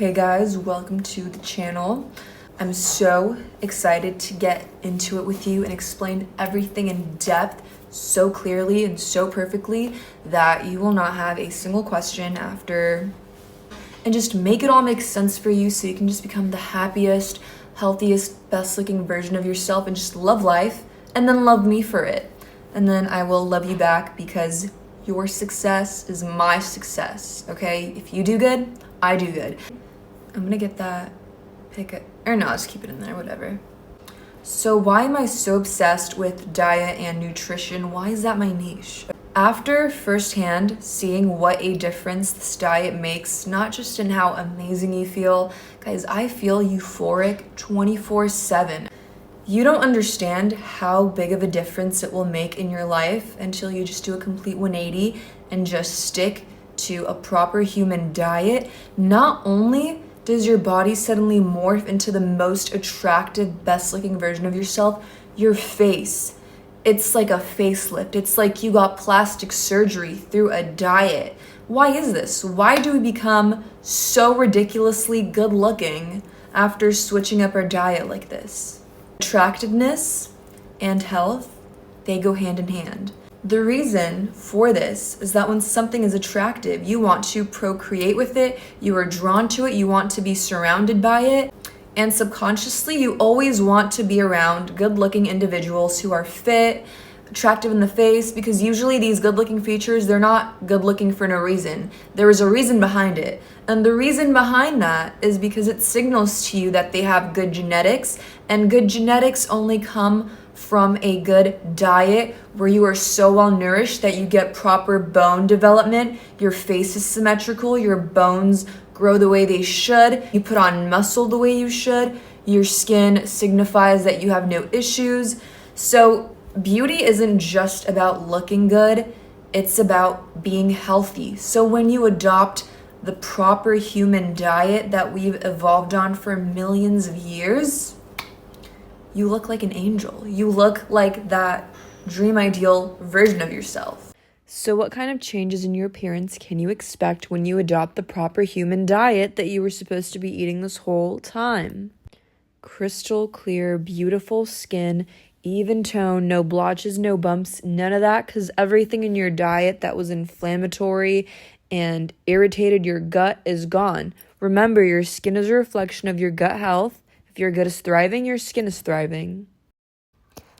Hey guys, welcome to the channel. I'm so excited to get into it with you and explain everything in depth so clearly and so perfectly that you will not have a single question after, and just make it all make sense for you so you can just become the happiest, healthiest, best looking version of yourself and just love life and then love me for it. And then I will love you back because your success is my success, okay? If you do good, I do good. I'm gonna get that or no, I'll just keep it in there, whatever. So why am I so obsessed with diet and nutrition? Why is that my niche? After firsthand seeing what a difference this diet makes, not just in how amazing you feel, guys, I feel euphoric 24/7. You don't understand how big of a difference it will make in your life until you just do a complete 180 and just stick to a proper human diet. Not only does your body suddenly morph into the most attractive, best looking version of yourself, your face, it's like a facelift. It's like you got plastic surgery through a diet. Why is this? Why do we become so ridiculously good looking after switching up our diet like this? Attractiveness and health, they go hand in hand. The reason for this is that when something is attractive, you want to procreate with it, you are drawn to it, you want to be surrounded by it, and subconsciously you always want to be around good-looking individuals who are fit, attractive in the face, because usually these good-looking features, they're not good-looking for no reason. There is a reason behind it. And the reason behind that is because it signals to you that they have good genetics, and good genetics only come from a good diet where you are so well nourished that you get proper bone development, your face is symmetrical, your bones grow the way they should, you put on muscle the way you should, your skin signifies that you have no issues. So beauty isn't just about looking good, it's about being healthy. So when you adopt the proper human diet that we've evolved on for millions of years, you look like an angel. You look like that dream ideal version of yourself. So what kind of changes in your appearance can you expect when you adopt the proper human diet that you were supposed to be eating this whole time? Crystal clear, beautiful skin, even tone, no blotches, no bumps, none of that, because everything in your diet that was inflammatory and irritated your gut is gone. Remember, your skin is a reflection of your gut health. If your gut is thriving, your skin is thriving.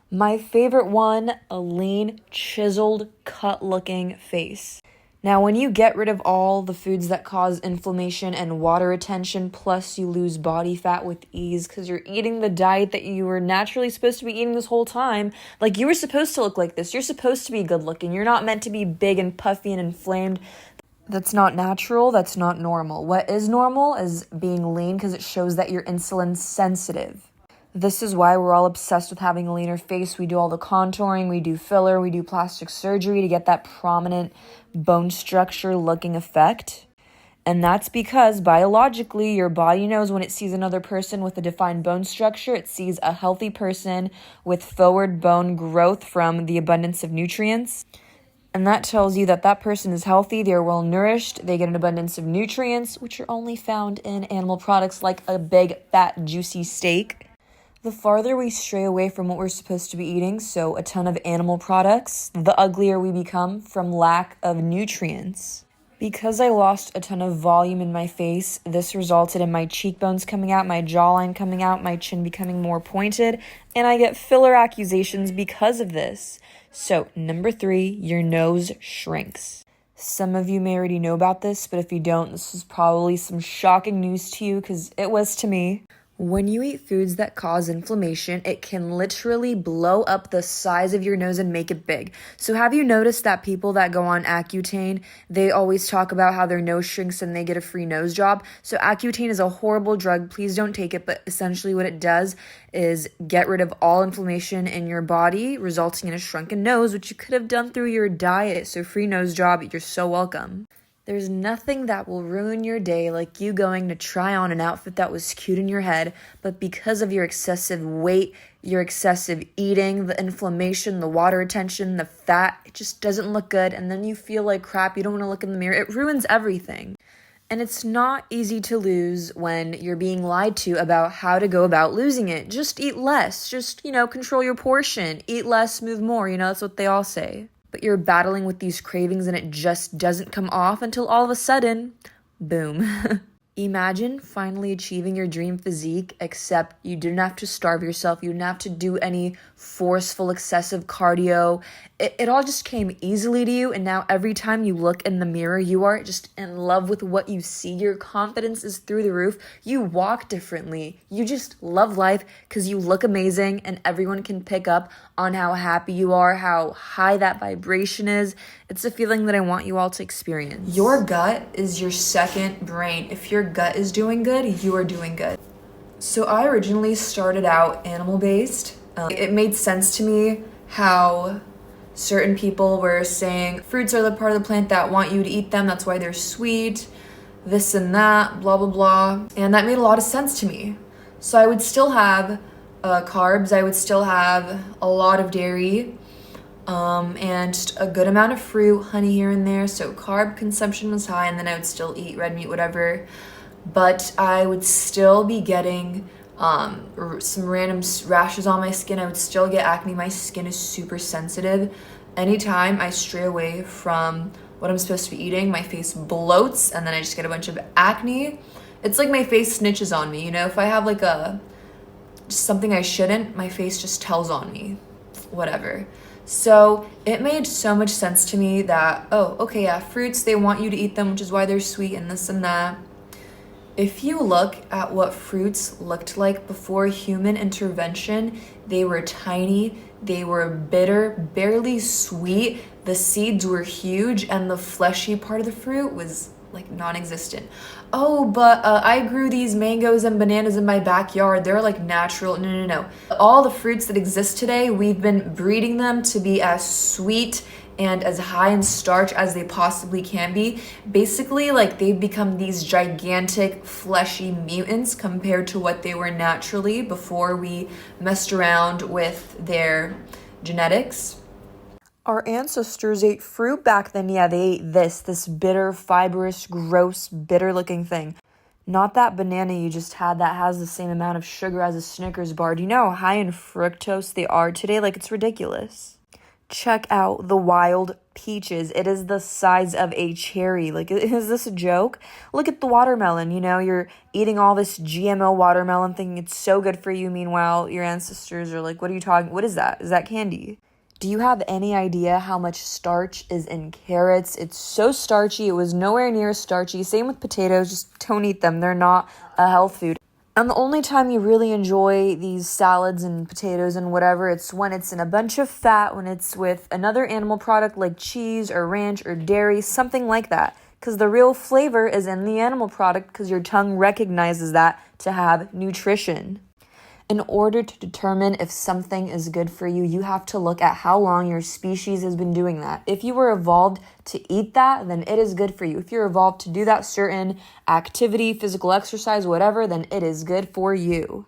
My favorite one, a lean, chiseled, cut-looking face. Now, when you get rid of all the foods that cause inflammation and water retention, plus you lose body fat with ease because you're eating the diet that you were naturally supposed to be eating this whole time, like you were supposed to look like this. You're supposed to be good-looking. You're not meant to be big and puffy and inflamed. That's not natural, that's not normal. What is normal is being lean because it shows that you're insulin sensitive. This is why we're all obsessed with having a leaner face. We do all the contouring, we do filler, we do plastic surgery to get that prominent bone structure looking effect. And that's because biologically your body knows when it sees another person with a defined bone structure, it sees a healthy person with forward bone growth from the abundance of nutrients. And that tells you that that person is healthy, they're well nourished, they get an abundance of nutrients, which are only found in animal products like a big, fat, juicy steak. The farther we stray away from what we're supposed to be eating, so a ton of animal products, the uglier we become from lack of nutrients. Because I lost a ton of volume in my face, this resulted in my cheekbones coming out, my jawline coming out, my chin becoming more pointed, and I get filler accusations because of this. So, number 3, your nose shrinks. Some of you may already know about this, but if you don't, this is probably some shocking news to you because it was to me. When you eat foods that cause inflammation, it can literally blow up the size of your nose and make it big. So have you noticed that people that go on Accutane, they always talk about how their nose shrinks and they get a free nose job? So Accutane is a horrible drug. Please don't take it. But essentially what it does is get rid of all inflammation in your body, resulting in a shrunken nose, which you could have done through your diet. So free nose job, you're so welcome. There's nothing that will ruin your day like you going to try on an outfit that was cute in your head, but because of your excessive weight, your excessive eating, the inflammation, the water retention, the fat, it just doesn't look good, and then you feel like crap, you don't want to look in the mirror. It ruins everything. And it's not easy to lose when you're being lied to about how to go about losing it. Just eat less. Just, control your portion. Eat less, move more. That's what they all say. But you're battling with these cravings and it just doesn't come off until all of a sudden, boom. Imagine finally achieving your dream physique, except you didn't have to starve yourself. You didn't have to do any forceful, excessive cardio. It all just came easily to you. And now every time you look in the mirror, you are just in love with what you see. Your confidence is through the roof. You walk differently. You just love life because you look amazing and everyone can pick up on how happy you are, how high that vibration is. It's a feeling that I want you all to experience. Your gut is your second brain. If your gut is doing good, you are doing good. So I originally started out animal-based. It made sense to me how certain people were saying fruits are the part of the plant that want you to eat them. That's why they're sweet, this and that, blah, blah, blah. And that made a lot of sense to me. So I would still have carbs. I would still have a lot of dairy. And just a good amount of fruit, honey here and there. So carb consumption was high, and then I would still eat red meat, whatever. But I would still be getting some random rashes on my skin. I would still get acne. My skin is super sensitive. Anytime I stray away from what I'm supposed to be eating, my face bloats, and then I just get a bunch of acne. It's like my face snitches on me. If I have like just something I shouldn't, my face just tells on me. Whatever. So it made so much sense to me that, fruits, they want you to eat them, which is why they're sweet and this and that. If you look at what fruits looked like before human intervention, they were tiny, they were bitter, barely sweet, the seeds were huge, and the fleshy part of the fruit was like non-existent. But I grew these mangoes and bananas in my backyard. They're like natural. No. All the fruits that exist today, we've been breeding them to be as sweet and as high in starch as they possibly can be. Basically, like they've become these gigantic fleshy mutants compared to what they were naturally before we messed around with their genetics. Our ancestors ate fruit back then. Yeah, they ate this bitter, fibrous, gross, bitter-looking thing. Not that banana you just had that has the same amount of sugar as a Snickers bar. Do you know how high in fructose they are today? Like, it's ridiculous. Check out the wild peaches. It is the size of a cherry. Like, is this a joke? Look at the watermelon. You're eating all this GMO watermelon thinking it's so good for you. Meanwhile, your ancestors are like, what are you talking? What is that? Is that candy? Do you have any idea how much starch is in carrots? It's so starchy. It was nowhere near starchy. Same with potatoes. Just don't eat them. They're not a health food. And the only time you really enjoy these salads and potatoes and whatever, it's when it's in a bunch of fat, when it's with another animal product like cheese or ranch or dairy, something like that. Because the real flavor is in the animal product because your tongue recognizes that to have nutrition. In order to determine if something is good for you, you have to look at how long your species has been doing that. If you were evolved to eat that, then it is good for you. If you're evolved to do that certain activity, physical exercise, whatever, then it is good for you.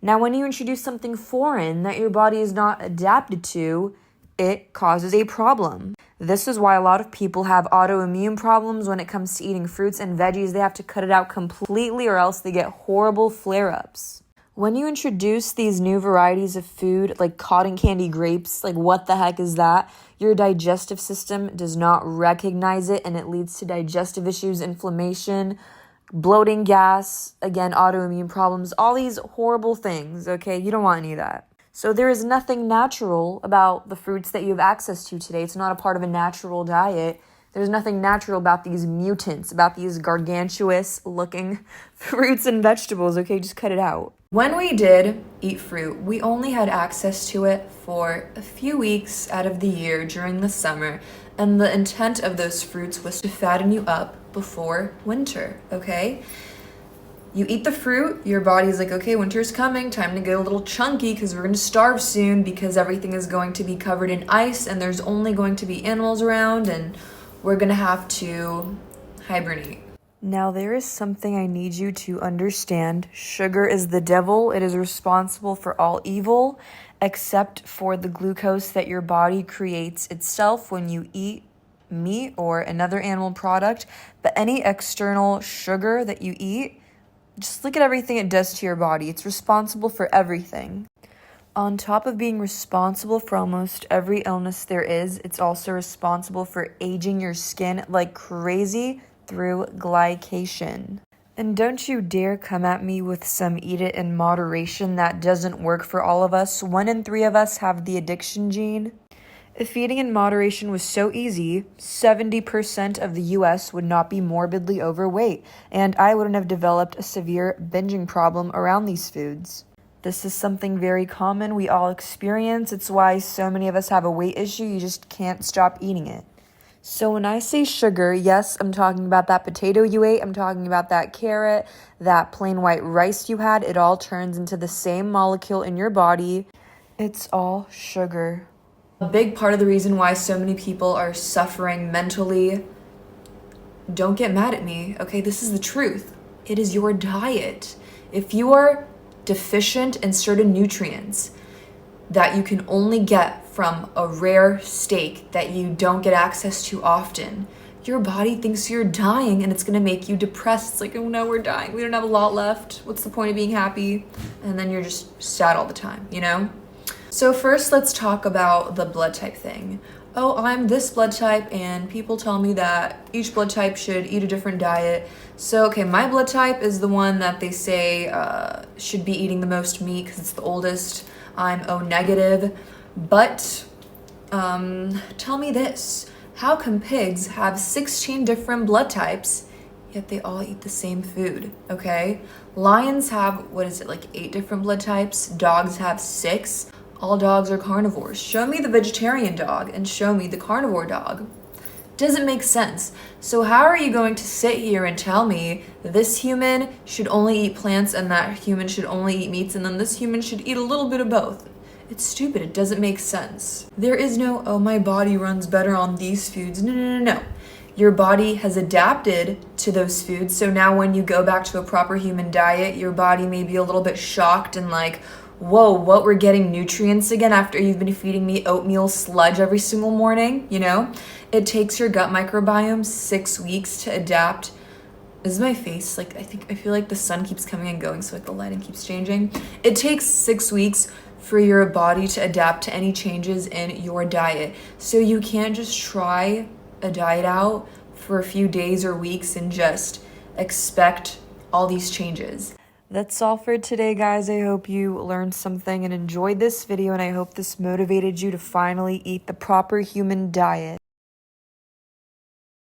Now, when you introduce something foreign that your body is not adapted to, it causes a problem. This is why a lot of people have autoimmune problems when it comes to eating fruits and veggies. They have to cut it out completely or else they get horrible flare-ups. When you introduce these new varieties of food, like cotton candy grapes, like what the heck is that? Your digestive system does not recognize it and it leads to digestive issues, inflammation, bloating, gas, again, autoimmune problems, all these horrible things, okay? You don't want any of that. So there is nothing natural about the fruits that you have access to today. It's not a part of a natural diet. There's nothing natural about these mutants, about these gargantuous looking fruits and vegetables, okay? Just cut it out. When we did eat fruit, we only had access to it for a few weeks out of the year during the summer, and the intent of those fruits was to fatten you up before winter, okay? You eat the fruit, your body's like, okay, winter's coming, time to get a little chunky because we're going to starve soon because everything is going to be covered in ice and there's only going to be animals around and we're going to have to hibernate. Now, there is something I need you to understand. Sugar is the devil. It is responsible for all evil, except for the glucose that your body creates itself when you eat meat or another animal product, but any external sugar that you eat, just look at everything it does to your body. It's responsible for everything. On top of being responsible for almost every illness there is, it's also responsible for aging your skin like crazy through glycation. And don't you dare come at me with some eat it in moderation. That doesn't work for all of us. 1 in 3 of us have the addiction gene. If eating in moderation was so easy, 70% of the US would not be morbidly overweight, and I wouldn't have developed a severe binging problem around these foods. This is something very common we all experience. It's why so many of us have a weight issue. You just can't stop eating it. So when I say sugar, yes, I'm talking about that potato you ate. I'm talking about that carrot, that plain white rice you had. It all turns into the same molecule in your body. It's all sugar. A big part of the reason why so many people are suffering mentally, don't get mad at me, okay? This is the truth. It is your diet. If you are deficient in certain nutrients that you can only get from a rare steak that you don't get access to often, your body thinks you're dying and it's going to make you depressed. It's like, oh no, we're dying. We don't have a lot left. What's the point of being happy? And then you're just sad all the time, you know? So first, let's talk about the blood type thing. Oh, I'm this blood type, and people tell me that each blood type should eat a different diet. So, okay, my blood type is the one that they say should be eating the most meat because it's the oldest. I'm O negative. But tell me this. How come pigs have 16 different blood types, yet they all eat the same food, okay? Lions have, 8 different blood types? Dogs have 6. All dogs are carnivores. Show me the vegetarian dog and show me the carnivore dog. Doesn't make sense. So how are you going to sit here and tell me this human should only eat plants and that human should only eat meats and then this human should eat a little bit of both? It's stupid. It doesn't make sense. There is no, oh, my body runs better on these foods. No. Your body has adapted to those foods. So now when you go back to a proper human diet, your body may be a little bit shocked and like, whoa, what, we're getting nutrients again after you've been feeding me oatmeal sludge every single morning, you know? It takes your gut microbiome 6 weeks to adapt. This is my face. Like, I feel like the sun keeps coming and going, so like the lighting keeps changing. It takes 6 weeks for your body to adapt to any changes in your diet. So you can't just try a diet out for a few days or weeks and just expect all these changes. That's all for today, guys. I hope you learned something and enjoyed this video, and I hope this motivated you to finally eat the proper human diet.